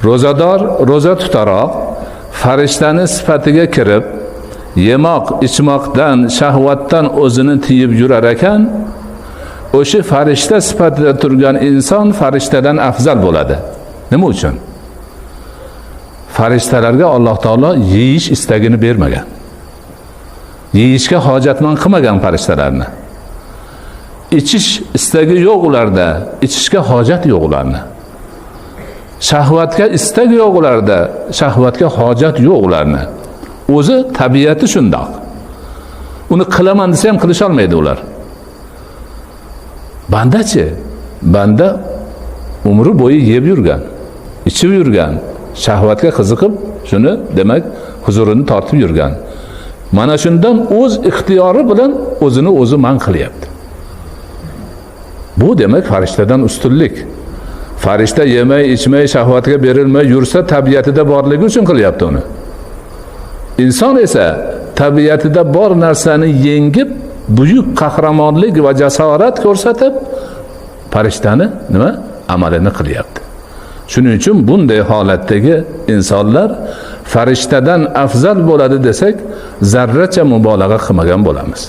Ro'zador ro'za tutaroq farishtani sifatiga kirib, yemoq, ichmoqdan, shahvatdan o'zini tiyib yurar ekan, o'sha farishta sifatida turgan inson farishtadan afzal bo'ladi. Nima uchun? Farishtalarga Alloh taolo yeyish istagini bermagan. Yeyishga hojatmand qilmagan farishtalarni. İçish istagi yo'q ularda, ichishga hojat yo'q ularni. Shahvatga istak yo'q ularda, shahvatga hojat yo'q ularni. O'zi tabiati shundoq. Uni qilaman desa ham qilisha olmaydi ular. Bandachi, banda umri bo'yi yeb yurgan, ichib yurgan, shahvatga qiziqib, shuni demak huzurini tortib yurgan. Mana shundan o'z ixtiyori bilan o'zini o'zi man qilyapti. Bu demak farishtadan ustunlik. Farishta yemay, ichmay, shahvatga berilmay yursa tabiatida borligi uchun qilyapti uni. Inson esa tabiatida bor narsani yengib, buyuk qahramonlik va jasorat ko'rsatib, farishtani nima? Amalini qilyapti. Shuning uchun bunday holatdagi insonlar farishtadan afzal bo'ladi desak, zarracha mubolag'a qilmagan bo'lamiz.